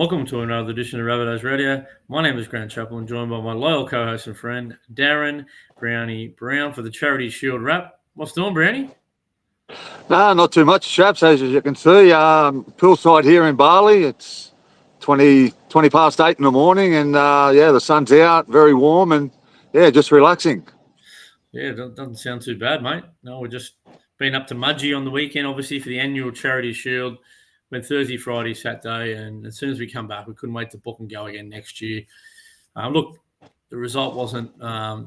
Welcome to another edition of Rabbitohs Radio. My name is Grant Chaplin, joined by my loyal co-host and friend, Darren Browny Brown, for the Charity Shield wrap. What's doing, Browny? No, not too much, chaps, as you can see. Poolside here in Bali. It's 20 past 8 in the morning, and the sun's out, very warm, and just relaxing. Yeah, it doesn't sound too bad, mate. No, we're just been up to Mudgee on the weekend, obviously, for the annual Charity Shield. Went Thursday, Friday, Saturday, and as soon as we come back, we couldn't wait to book and go again next year. Look, the result wasn't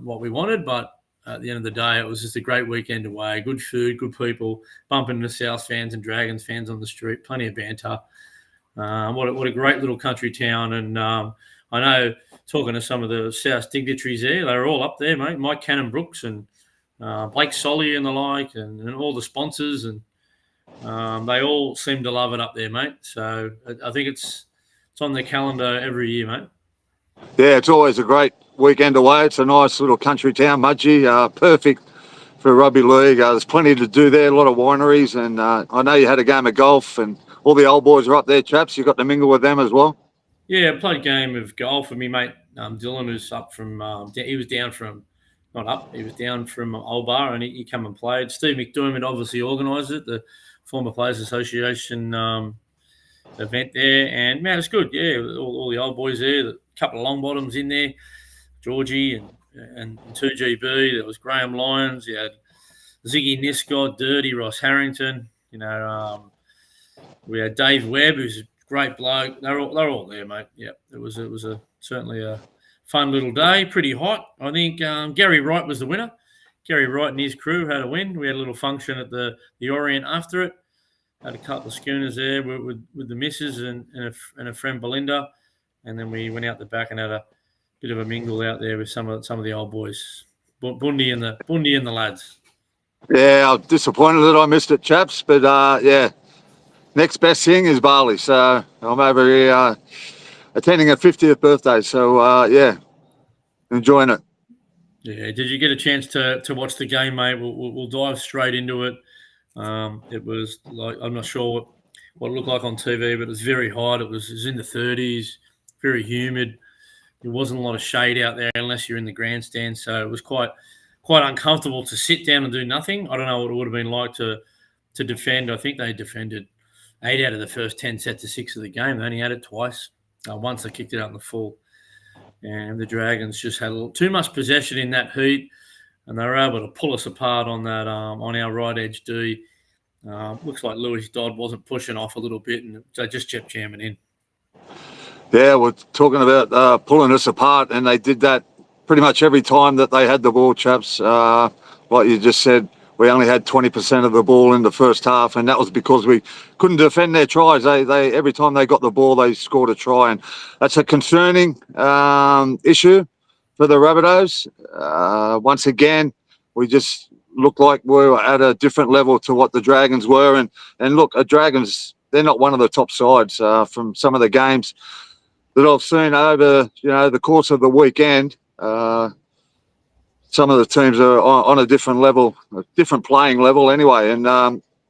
what we wanted, but at the end of the day, it was just a great weekend away. Good food, good people, bumping into South fans and Dragons fans on the street, plenty of banter. What a great little country town. And I know, talking to some of the South dignitaries there, they were all up there, mate. Mike Cannon-Brooks and Blake Solly and the like, and all the sponsors, and they all seem to love it up there, mate. So I think it's on the calendar every year, mate. Yeah, it's always a great weekend away. It's a nice little country town, Mudgee, perfect for rugby league. There's plenty to do there, a lot of wineries, and I know you had a game of golf, and all the old boys are up there, chaps. You got to mingle with them as well. Yeah, I played a game of golf with me mate Dylan, who's up from he was down from not up, he was down from Old Bar, and he come and played. Steve McDermott obviously organised it, the former Players Association event there, and man, it's good. Yeah, all the old boys there, a couple of long bottoms in there, Georgie and 2GB. There was Graham Lyons. You had Ziggy Niscott, Dirty, Ross Harrington. We had Dave Webb, who's a great bloke. They're all there, mate. Yeah, it was certainly a fun little day. Pretty hot. I think Gary Wright was the winner. Gary Wright and his crew had a win. We had a little function at the Orient after it. Had a couple of schooners there with the missus and a friend Belinda, and then we went out the back and had a bit of a mingle out there with some of the old boys, Bundy and the lads. Yeah, I'm disappointed that I missed it, chaps, but next best thing is Bali, so I'm over here attending a 50th birthday, so enjoying it. Yeah, did you get a chance to watch the game, mate? We'll dive straight into it. It was like, I'm not sure what it looked like on TV, but it was very hot. It was in the 30s, very humid. There wasn't a lot of shade out there unless you're in the grandstand, so it was quite uncomfortable to sit down and do nothing. I don't know what it would have been like to defend. I think they defended 8 out of the first 10 sets of 6 of the game. They only had it twice. Once they kicked it out in the full. And the Dragons just had too much possession in that heat, and they were able to pull us apart on that on our right edge D. Looks like Lewis Dodd wasn't pushing off a little bit, and they just kept jamming in. Yeah, we're talking about pulling us apart, and they did that pretty much every time that they had the ball, chaps. Like you just said, we only had 20% of the ball in the first half, and that was because we couldn't defend their tries. They every time they got the ball, they scored a try, and that's a concerning issue for the Rabbitohs. Once again, we just looked like we were at a different level to what the Dragons were, and look, the Dragons, they're not one of the top sides from some of the games that I've seen over the course of the weekend. Some of the teams are on a different level, a different playing level anyway, and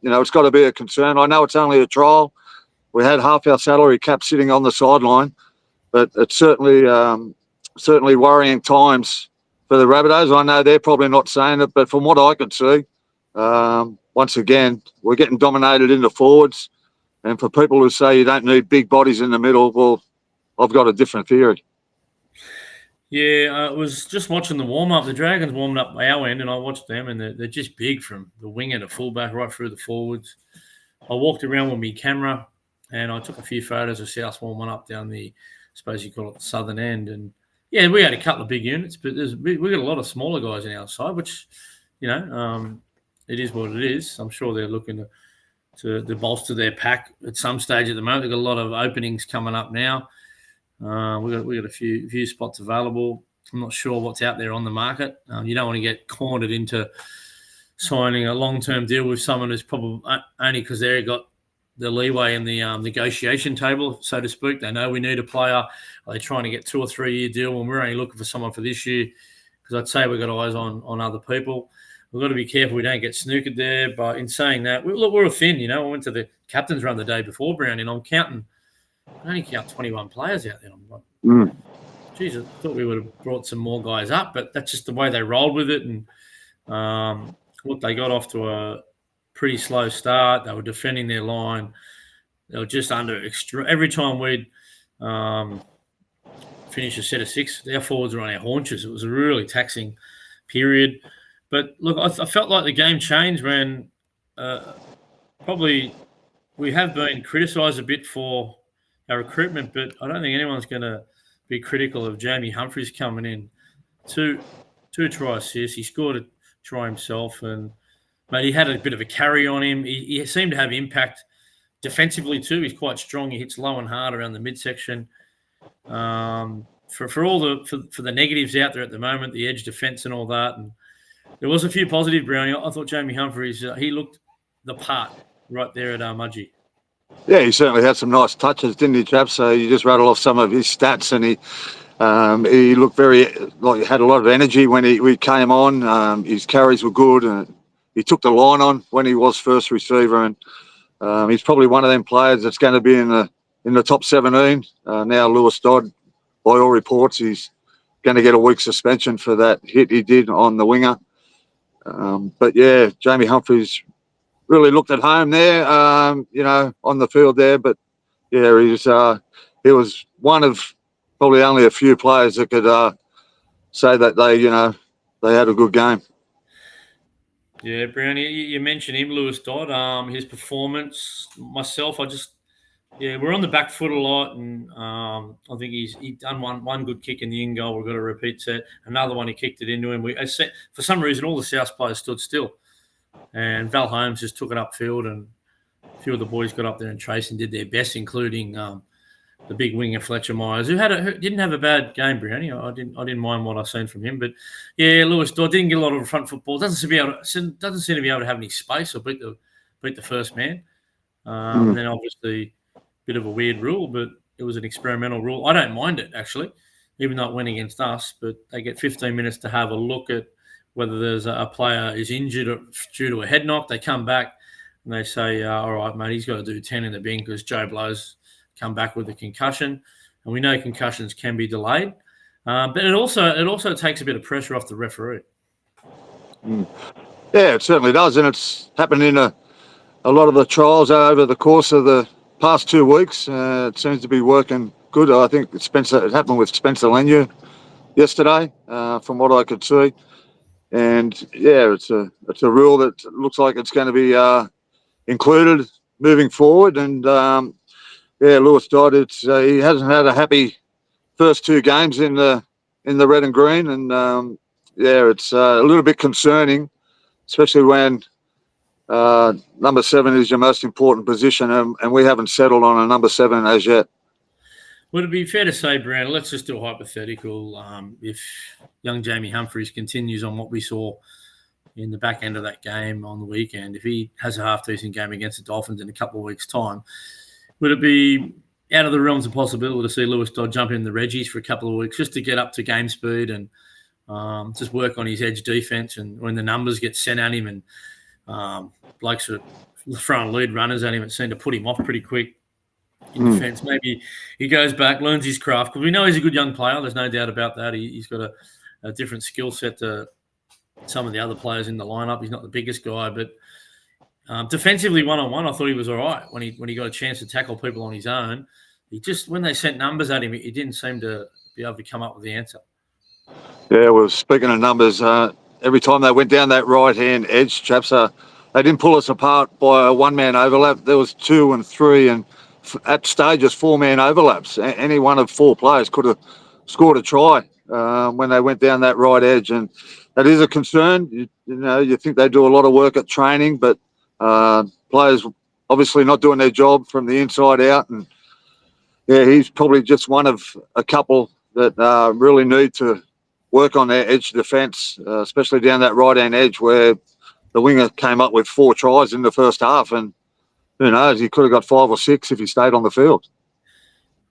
it's got to be a concern. I know it's only a trial. We had half our salary cap sitting on the sideline, but it's certainly worrying times for the Rabbitohs. I know they're probably not saying it, but from what I could see, once again, we're getting dominated in the forwards. And for people who say you don't need big bodies in the middle, well, I've got a different theory. Yeah, I was just watching the warm-up. The Dragons warmed up our end, and I watched them, and they're just big from the winger to fullback right through the forwards. I walked around with my camera, and I took a few photos of South warming up down the, I suppose you call it the southern end. And, yeah, we had a couple of big units, but we got a lot of smaller guys on our side, which, it is what it is. I'm sure they're looking to bolster their pack at some stage at the moment. They've got a lot of openings coming up now. We got a few spots available. I'm not sure what's out there on the market. You don't want to get cornered into signing a long-term deal with someone who's probably only because they've got the leeway in the negotiation table, so to speak. They know we need a player. Are they trying to get 2 or 3 year deal when we're only looking for someone for this year? Because I'd say we've got eyes on other people. We've got to be careful we don't get snookered there. But in saying that, we're thin. I went to the captain's run the day before, Brown, and I'm counting I only count 21 players out there. I'm like, Mm. geez, I thought we would have brought some more guys up, but that's just the way they rolled with it. And look, they got off to a pretty slow start. They were defending their line. They were just under every time we'd finish a set of 6, our forwards were on our haunches. It was a really taxing period. But look, I felt like the game changed when probably we have been criticised a bit for our recruitment, but I don't think anyone's going to be critical of Jamie Humphries coming in. Two try assists. He scored a try himself, and mate, he had a bit of a carry on him. He seemed to have impact defensively too. He's quite strong. He hits low and hard around the midsection. For all the negatives out there at the moment, the edge defence and all that, and there was a few positive, Brownie. I thought Jamie Humphries, he looked the part right there at Mudgee. Yeah, he certainly had some nice touches, didn't he, Chaps? So you just rattle off some of his stats, and he looked like he had a lot of energy when he came on. His carries were good, and he took the line on when he was first receiver, and he's probably one of them players that's going to be in the top 17. Now Lewis Dodd, by all reports, he's going to get a week suspension for that hit he did on the winger. But yeah, Jamie Humphries really looked at home there, on the field there. But yeah, he was one of probably only a few players that could say that they had a good game. Yeah, Brownie, you mentioned him, Lewis Dodd. His performance, myself, we're on the back foot a lot, and I think he's done one good kick in the in goal. We've got a repeat set. Another one, he kicked it into him. For some reason, all the South players stood still, and Val Holmes just took it upfield, and a few of the boys got up there and chased and did their best, including the big winger Fletcher Myers, who didn't have a bad game, Brownie. I didn't mind what I've seen from him, but yeah, Lewis Dodd didn't get a lot of front football. Doesn't seem to be able to have any space or beat the first man. And then obviously, bit of a weird rule, but it was an experimental rule. I don't mind it, actually, even though it went against us. But they get 15 minutes to have a look at whether there's a player is injured due to a head knock. They come back and they say, all right, mate, he's got to do 10 in the bin because Joe Blow's come back with a concussion. And we know concussions can be delayed. But it also takes a bit of pressure off the referee. Yeah, it certainly does. And it's happened in a lot of the trials over the course of the past 2 weeks. It seems to be working good. I think it happened with Spencer Lenu yesterday, from what I could see. And yeah, it's a rule that looks like it's going to be included moving forward. And Lewis Dodd, he hasn't had a happy first 2 games in the red and green, and it's a little bit concerning, especially when number 7 is your most important position, and we haven't settled on a number 7 as yet. Would it be fair to say, Brandon, let's just do a hypothetical. If young Jamie Humphries continues on what we saw in the back end of that game on the weekend, if he has a half-decent game against the Dolphins in a couple of weeks' time, would it be out of the realms of possibility to see Lewis Dodd jump in the Reggies for a couple of weeks just to get up to game speed and just work on his edge defence, and when the numbers get sent at him and blokes are throwing lead runners at him, it seemed to put him off pretty quick in defence. Maybe he goes back, learns his craft, because we know he's a good young player. There's no doubt about that. He's got a different skill set to some of the other players in the lineup. He's not the biggest guy, but defensively one-on-one, I thought he was all right when he got a chance to tackle people on his own. When they sent numbers at him, he didn't seem to be able to come up with the answer. Yeah, well, speaking of numbers, every time they went down that right-hand edge, Chaps, they didn't pull us apart by a one-man overlap. There was 2 and 3, and at stages 4-man overlaps. Any one of 4 players could have scored a try when they went down that right edge, and that is a concern. You think they do a lot of work at training, but players obviously not doing their job from the inside out, and yeah, he's probably just one of a couple that really need to work on their edge defence, especially down that right-hand edge where the winger came up with 4 tries in the first half, and who knows, he could have got 5 or 6 if he stayed on the field.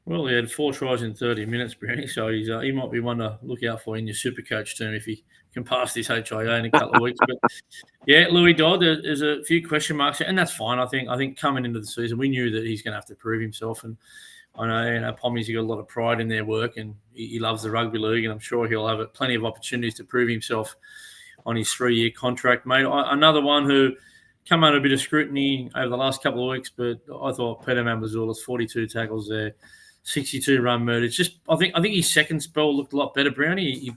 Well, he had 4 tries in 30 minutes, Brownie, so he might be one to look out for in your Supercoach team if can pass this HIA in a couple of weeks. But yeah, Louis Dodd, there's a few question marks, and that's fine. I think coming into the season, we knew that he's going to have to prove himself, and I know, Pommy's got a lot of pride in their work, and he loves the rugby league, and I'm sure he'll have plenty of opportunities to prove himself on his 3-year contract, mate. Another one who come under a bit of scrutiny over the last couple of weeks, but I thought Peter Mamazula's 42 tackles there, 62 run murders. Just I think his second spell looked a lot better, Brownie. He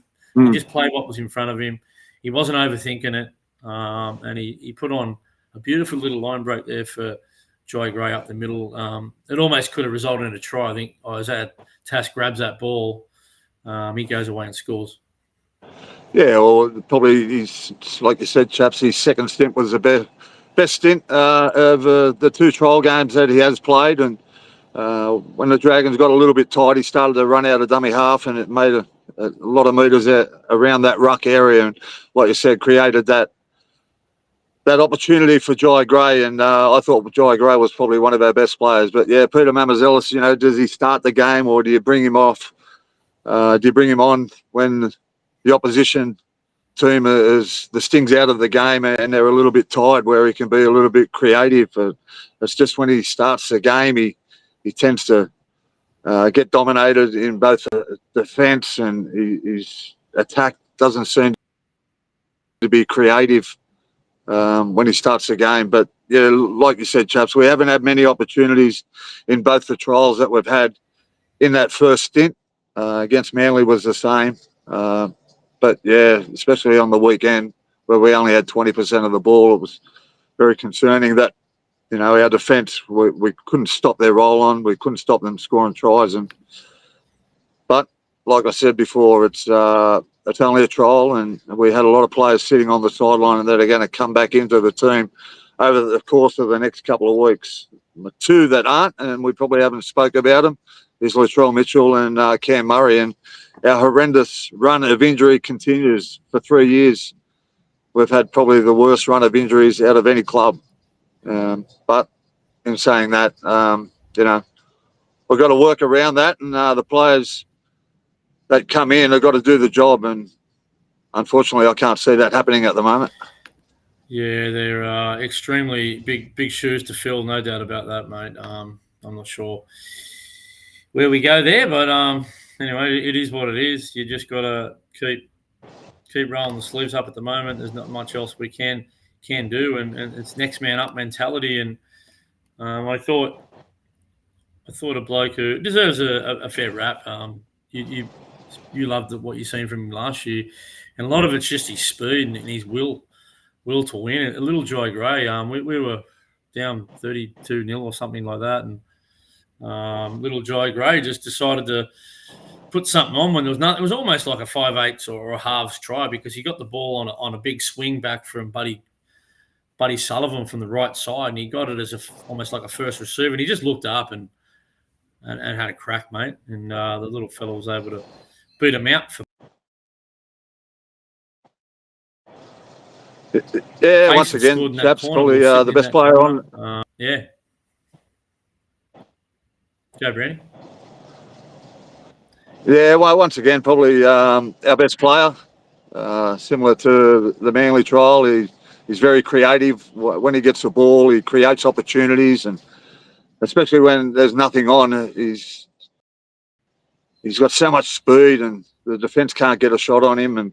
just played what was in front of him. He wasn't overthinking it, and he put on a beautiful little line break there for Jai Gray up the middle. It almost could have resulted in a try. I think Isaiah Tass grabs that ball. He goes away and scores. Yeah, well, probably he's, like you said, Chaps, his second stint was the best stint of the 2 trial games that he has played. And when the Dragons got a little bit tight, he started to run out of dummy half, and it made a lot of metres around that ruck area. And like you said, created that opportunity for Jai Gray. And I thought Jai Gray was probably one of our best players. But yeah, Peter Mamazella, does he start the game, or do you bring him off? Do you bring him on when the opposition team is the stings out of the game and they're a little bit tired, where he can be a little bit creative? It's just when he starts the game, he tends to get dominated in both defence, and his attack doesn't seem to be creative when he starts the game. But yeah, like you said, Chaps, we haven't had many opportunities in both the trials that we've had in that first stint. Against Manly was the same. But yeah, especially on the weekend where we only had 20% of the ball, it was very concerning that, our defence, we couldn't stop their roll on. We couldn't stop them scoring tries. But like I said before, it's only a trial, and we had a lot of players sitting on the sideline and that are going to come back into the team over the course of the next couple of weeks. The 2 that aren't, and we probably haven't spoke about them, is Latrell Mitchell and Cam Murray. And our horrendous run of injury continues for 3 years. We've had probably the worst run of injuries out of any club. But in saying that, we've got to work around that, and the players that come in have got to do the job. And unfortunately, I can't see that happening at the moment. Yeah, they're extremely big shoes to fill, no doubt about that, mate. I'm not sure where we go there, but anyway, it is what it is. You just got to keep rolling the sleeves up at the moment. There's not much else we can do, and it's next man up mentality. And I thought a bloke who deserves a fair rap. You loved what you've seen from him last year, and a lot of it's just his speed and his will to win. A little Jai Gray. We were down 32-0 or something like that, and little Jai Gray just decided to put something on when there was nothing. It was almost like a 5/8 or a halves try, because he got the ball on a big swing back from Buddy Sullivan from the right side, and he got it as almost like a first receiver, and he just looked up and had a crack, mate. And the little fellow was able to beat him out for. Yeah, once again, Chaps probably the best player on. Yeah. Go, Brownie. Yeah, well, once again, probably our best player. Similar to the Manly trial, he's very creative. When he gets the ball, he creates opportunities, and especially when there's nothing on, he's got so much speed, and the defence can't get a shot on him. And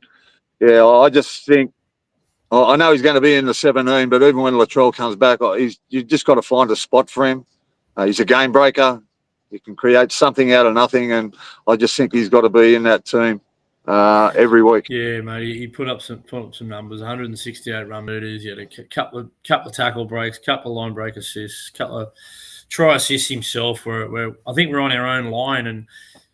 yeah, I just think, I know he's going to be in the 17, but even when Latrell comes back, you just got to find a spot for him. He's a game breaker. He can create something out of nothing, and I just think he's got to be in that team every week. Yeah, mate. He put up some numbers: 168 run meters. He had a couple of tackle breaks, couple of line break assists, couple of try assists himself. Where I think we're on our own line, and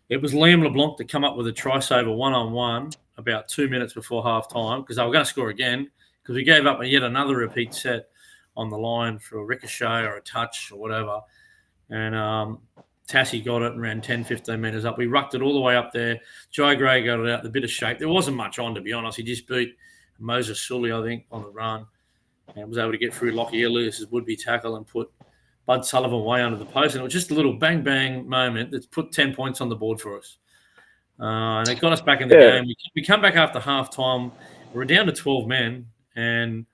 it was Liam LeBlanc to come up with a try saver 1-on-1 about 2 minutes before half time, because they were going to score again, because we gave up yet another repeat set on the line for a ricochet or a touch or whatever. And Tassie got it and ran 10, 15 metres up. We rucked it all the way up there. Jai Gray got it out, the bit of shape. There wasn't much on, to be honest. He just beat Moses Sully, I think, on the run, and was able to get through Lockie Elias's would-be tackle and put Bud Sullivan way under the post. And it was just a little bang-bang moment that's put 10 points on the board for us. And it got us back in the game. We come back after half-time, we're down to 12 men, and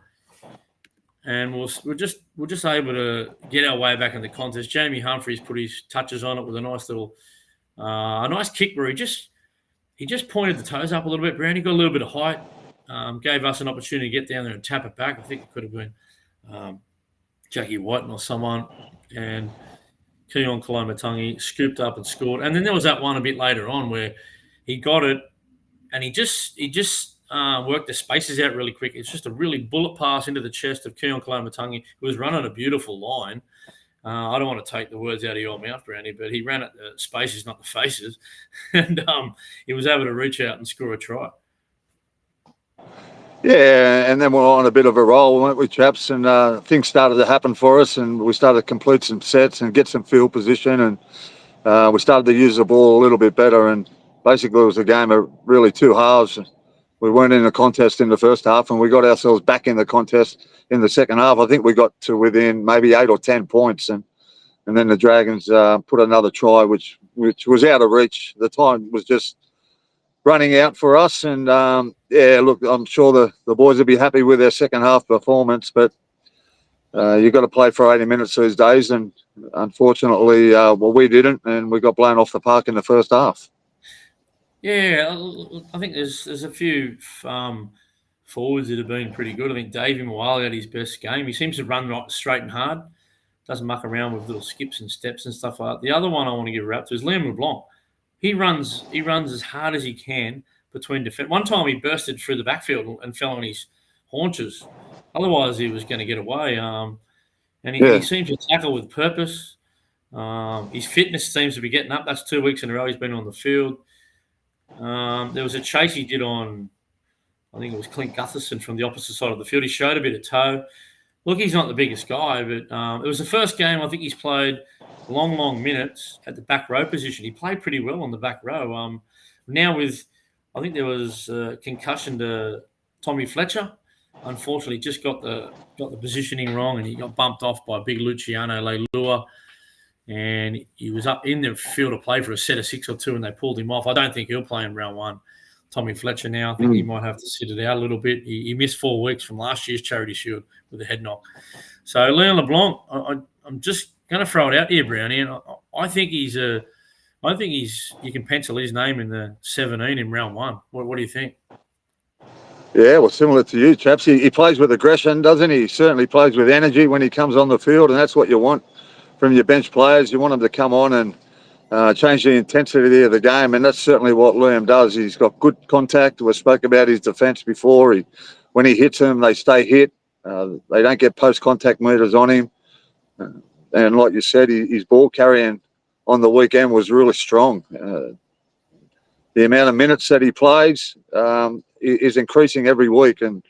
we're just able to get our way back in the contest. Jamie Humphries put his touches on it with a nice kick where he just pointed the toes up a little bit. Brownie got a little bit of height, gave us an opportunity to get down there and tap it back. I think it could have been Jackie Whiten or someone, and Keon Kolomatangi scooped up and scored. And then there was that one a bit later on where he got it and he just worked the spaces out really quick. It's just a really bullet pass into the chest of Keon Kolomatangi, who was running a beautiful line. I don't want to take the words out of your mouth, Brownie, but he ran at the spaces, not the faces, and he was able to reach out and score a try. Yeah, and then we're on a bit of a roll, weren't we, chaps? And things started to happen for us, and we started to complete some sets and get some field position, and we started to use the ball a little bit better. And basically, it was a game of really two halves. We weren't in the contest in the first half, and we got ourselves back in the contest in the second half. I think we got to within maybe 8 or 10 points, and then the Dragons put another try, which was out of reach. The time was just running out for us, and yeah, look, I'm sure the boys will be happy with their second half performance, but you've got to play for 80 minutes these days, and unfortunately, well, we didn't, and we got blown off the park in the first half. Yeah, I think there's a few forwards that have been pretty good. I think Davey Moale had his best game. He seems to run right straight and hard, doesn't muck around with little skips and steps and stuff like that. The other one I want to give a rap to is Liam LeBlanc. He runs as hard as he can between defence. One time he bursted through the backfield and fell on his haunches. Otherwise, he was going to get away. And he seems to tackle with purpose. His fitness seems to be getting up. That's 2 weeks in a row he's been on the field. There was a chase he did on, I think it was Clint Gutherson from the opposite side of the field. He showed a bit of toe. Look, he's not the biggest guy, but it was the first game I think he's played long minutes at the back row position. He played pretty well on the back row. Now I think there was a concussion to Tommy Fletcher. Unfortunately, just got the positioning wrong, and he got bumped off by big Luciano Leilua. And he was up in the field of play for a set of 6 or 2, and they pulled him off. I don't think he'll play in round one. Tommy Fletcher now, I think he might have to sit it out a little bit. He missed 4 weeks from last year's Charity Shield with a head knock. So Leon LeBlanc, I'm just going to throw it out here, Brownie, and I think you can pencil his name in the 17 in round one. What do you think? Yeah, well, similar to you, chaps. He plays with aggression, doesn't he? He certainly plays with energy when he comes on the field, and that's what you want from your bench players. You want them to come on and change the intensity of the game, and that's certainly what Liam does. He's got good contact. We spoke about his defence before. When he hits them, they stay hit. They don't get post-contact meters on him. And like you said, his ball carrying on the weekend was really strong. The amount of minutes that he plays is increasing every week, and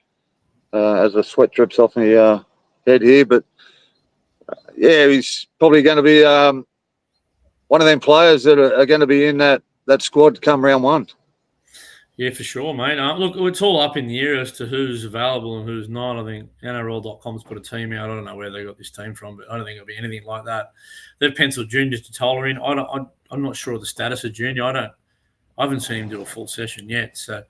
as the sweat drips off my head here, but yeah, he's probably going to be one of them players that are going to be in that squad come round one. Yeah, for sure, mate. Look, it's all up in the air as to who's available and who's not. I think NRL.com's put a team out. I don't know where they got this team from, but I don't think it'll be anything like that. They've penciled Junior Totola in. I'm not sure of the status of Junior. I haven't seen him do a full session yet. So,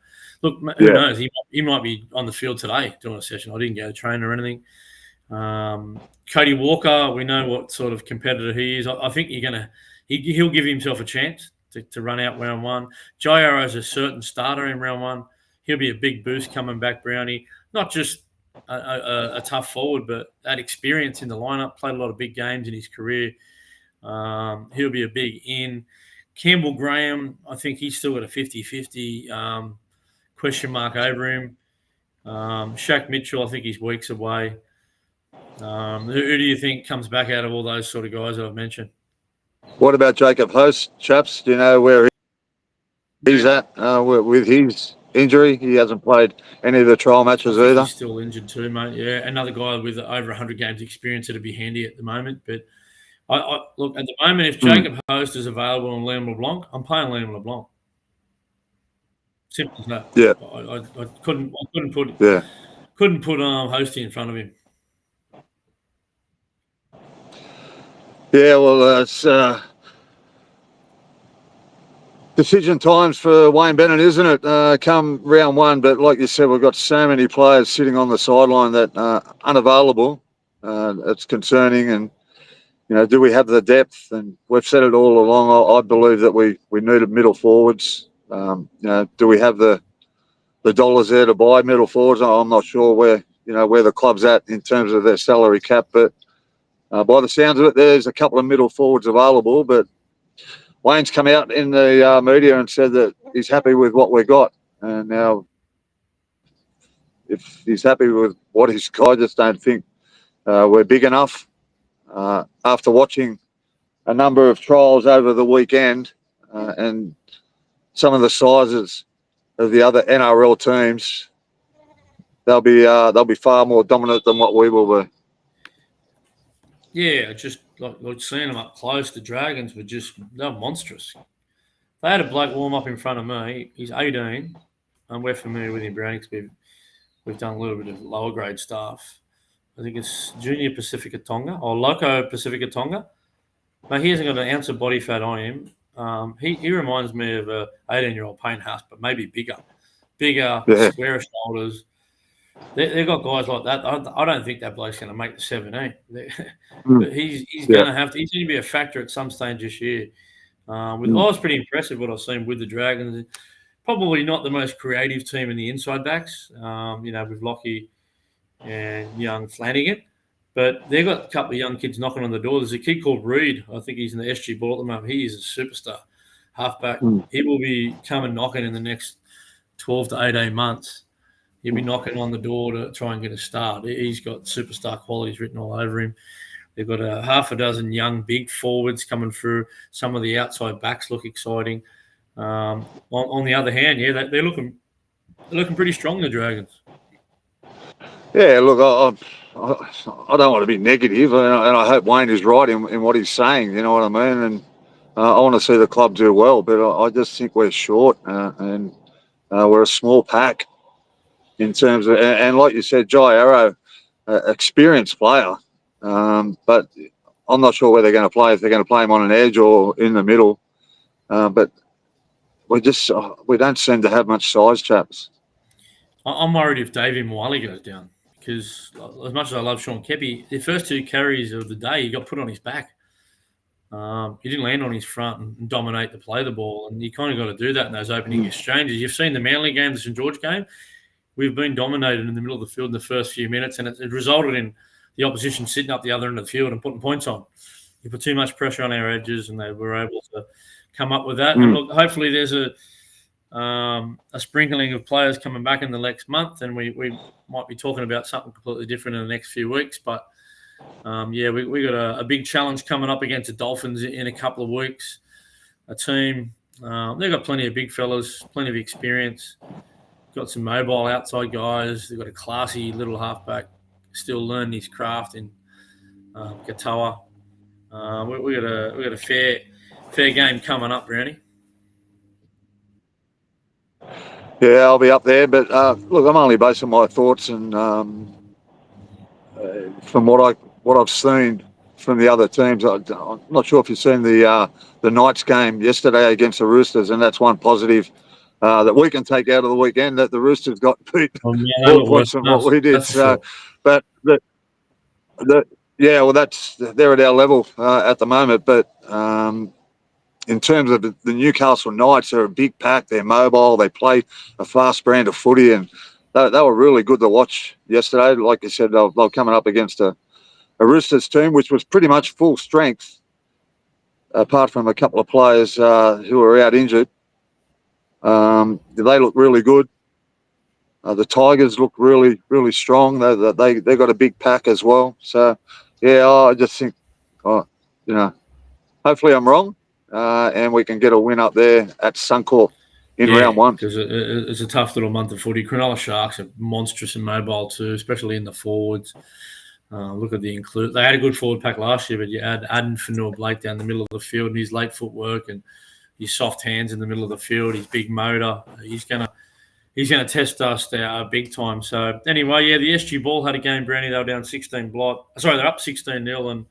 look, who knows? He might be on the field today doing a session. I didn't go to train or anything. Cody Walker, we know what sort of competitor he is. I think he'll give himself a chance to run out round one. Jai Arrow's a certain starter in round one. He'll be a big boost coming back, Brownie. Not just a tough forward, but that experience in the lineup. Played a lot of big games in his career. He'll be a big in. Campbell Graham, I think he's still got a 50-50 question mark over him. Shaq Mitchell, I think he's weeks away. Who do you think comes back out of all those sort of guys that I've mentioned? What about Jacob Host, chaps? Do you know where he's at with his injury? He hasn't played any of the trial matches either. He's still injured too, mate. Yeah, another guy with over 100 games experience that'd be handy at the moment. But I look, at the moment, if Jacob Host is available on Liam LeBlanc, I'm playing Liam LeBlanc. Simple as that. Yeah. I couldn't put Hosty in front of him. Yeah, well, it's decision times for Wayne Bennett, isn't it? Come round one, but like you said, we've got so many players sitting on the sideline that are unavailable. It's concerning, and do we have the depth? And we've said it all along. I believe that we needed middle forwards. Do we have the dollars there to buy middle forwards? I'm not sure where the club's at in terms of their salary cap, but by the sounds of it, there's a couple of middle forwards available. But Wayne's come out in the media and said that he's happy with what we got. And now, if he's happy with what he's got, I just don't think we're big enough. After watching a number of trials over the weekend and some of the sizes of the other NRL teams, they'll be far more dominant than what we will be. Yeah, just like seeing them up close, the Dragons they're monstrous. They had a bloke warm up in front of me. He's 18, and we're familiar with him, Brownie, because we've done a little bit of lower grade stuff. I think it's Junior Pacifica Tonga or Loco Pacifica Tonga. But he hasn't got an ounce of body fat on him. He reminds me of a 18-year-old Payne Haas, but maybe bigger, squarer shoulders. They've got guys like that. I don't think that bloke's going to make the 17. But he's going to have to. He's going to be a factor at some stage this year. I was pretty impressive what I've seen with the Dragons. Probably not the most creative team in the inside backs. With Lockie and young Flanagan, but they've got a couple of young kids knocking on the door. There's a kid called Reed. I think he's in the SG Ball at the moment. He is a superstar halfback. He will be coming knocking in the next 12 to 18 months. He'll be knocking on the door to try and get a start. He's got superstar qualities written all over him. They've got a half a dozen young big forwards coming through. Some of the outside backs look exciting. On the other hand, they're looking pretty strong, the Dragons. Yeah, look, I don't want to be negative, and I hope Wayne is right in what he's saying. You know what I mean? And I want to see the club do well, but I just think we're short, and we're a small pack in terms of. And like you said, Jai Arrow, experienced player, but I'm not sure where they're going to play. If they're going to play him on an edge or in the middle, but we don't seem to have much size, chaps. I'm worried if Davey Mwali goes down. Because as much as I love Sean Keppie, the first two carries of the day, he got put on his back. He didn't land on his front and dominate the play of the ball. And you kind of got to do that in those opening exchanges. You've seen the Manly game, the St. George game. We've been dominated in the middle of the field in the first few minutes, and it resulted in the opposition sitting up the other end of the field and putting points on. You put too much pressure on our edges, and they were able to come up with that. And look, hopefully there's a sprinkling of players coming back in the next month, and we might be talking about something completely different in the next few weeks. But we got a big challenge coming up against the Dolphins in a couple of weeks. A team, they've got plenty of big fellas, plenty of experience, got some mobile outside guys. They've got a classy little halfback still learning his craft in Katoa. We got a fair game coming up, Brownie. Yeah, I'll be up there, but look, I'm only basing my thoughts and from what I've seen from the other teams. I'm not sure if you've seen the Knights game yesterday against the Roosters, and that's one positive that we can take out of the weekend, that the Roosters got beat more points than what we did. So, but they're at our level at the moment, but. In terms of the Newcastle Knights, they're a big pack. They're mobile. They play a fast brand of footy, and they were really good to watch yesterday. Like you said, they're coming up against a Roosters team, which was pretty much full strength, apart from a couple of players who were out injured. They look really good. The Tigers look really, really strong. They got a big pack as well. So, I just think, hopefully I'm wrong. And we can get a win up there at Suncorp in round one. Because it's a tough little month of footy. Cronulla Sharks are monstrous and mobile too, especially in the forwards. Look at the include. They had a good forward pack last year, but you add Aden Fanua-Blake down the middle of the field and his late footwork and his soft hands in the middle of the field, his big motor. He's gonna test us big time. So anyway, the SG Ball had a game, Brownie. They were down 16 block. Sorry, they're up 16-0 and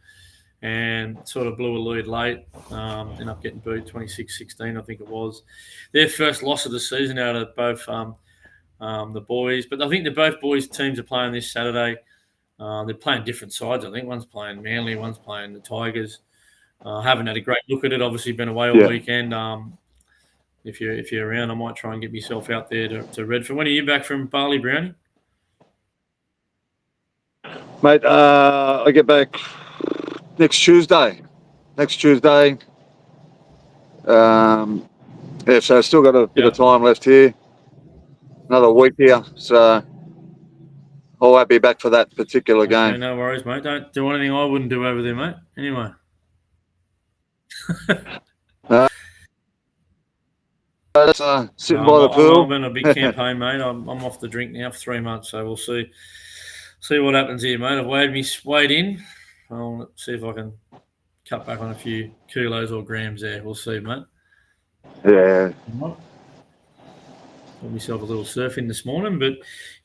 and sort of blew a lead late. Ended up getting beat 26-16, I think it was. Their first loss of the season out of both the boys. But I think both boys teams are playing this Saturday. They're playing different sides, I think. One's playing Manly, one's playing the Tigers. Haven't had a great look at it. Obviously, been away all weekend. If you're around, I might try and get myself out there to Redford. When are you back from Barley, Brownie? Mate, I get back next Tuesday. So I've still got a bit of time left here. Another week here. So I won't be back for that particular game. No worries, mate. Don't do anything I wouldn't do over there, mate. Anyway. That's sitting by the pool. I'm on a big campaign, mate. I'm off the drink now for 3 months, so we'll see what happens here, mate. I've weighed in. I'll see if I can cut back on a few kilos or grams there. We'll see, mate. Yeah. Got myself a little surfing this morning, but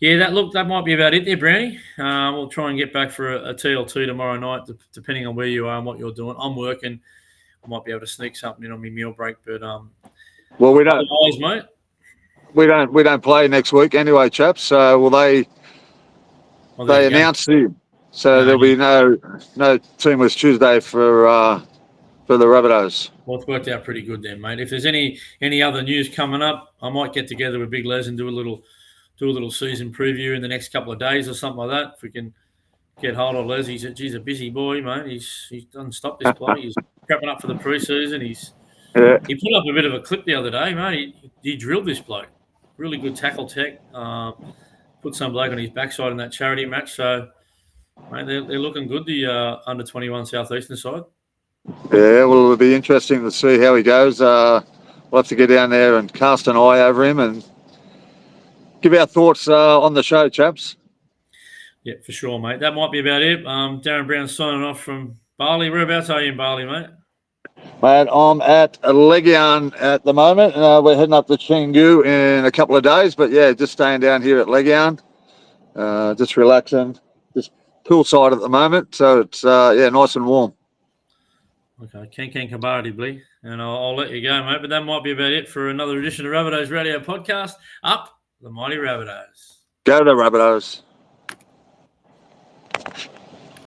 yeah, that might be about it there, Brownie. We'll try and get back for a TL2 tomorrow night, depending on where you are and what you're doing. I'm working. I might be able to sneak something in on my meal break, but well, we don't, mate. We don't play next week anyway, chaps. So they announced it. So there'll be no teamless Tuesday for the Rabbitohs. Well, it's worked out pretty good then, mate. If there's any other news coming up, I might get together with Big Les and do a little season preview in the next couple of days or something like that. If we can get hold of Les, he's a busy boy, mate. He doesn't stop this play. He's prepping up for the preseason. He put up a bit of a clip the other day, mate. He drilled this bloke. Really good tackle tech. Put some bloke on his backside in that charity match. So, mate, they're looking good, the under-21 Southeastern side. Yeah, well, it'll be interesting to see how he goes. We'll have to get down there and cast an eye over him and give our thoughts on the show, chaps. Yeah, for sure, mate. That might be about it. Darren Brown signing off from Barley. Whereabouts are you in Barley, mate? Mate, I'm at Legian at the moment. We're heading up to Chingu in a couple of days, but yeah, just staying down here at Legian, just relaxing, just poolside at the moment. So it's nice and warm. Okay, Ken Kabadi, Blee, and I'll let you go, mate. But that might be about it for another edition of Rabbitohs Radio Podcast. Up the mighty Rabbitohs. Go to the Rabbitohs.